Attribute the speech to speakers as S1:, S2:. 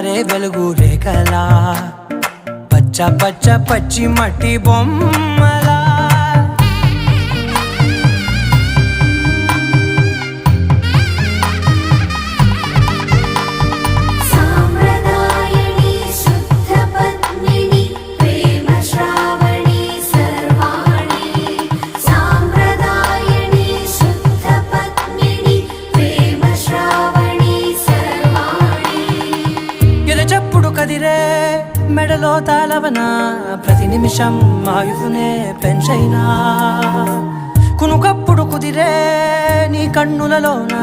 S1: పారే వెలుగు రేఖలా పచ్చ పచ్చ పచ్చి మట్టి బొమ్మలా చెప్పుడు కదిరే మెడలో తాళవన ప్రతి నిమిషం ఆయుధునే పెంచైనా కునుకప్పుడు కుదిరే నీ కన్నులలోన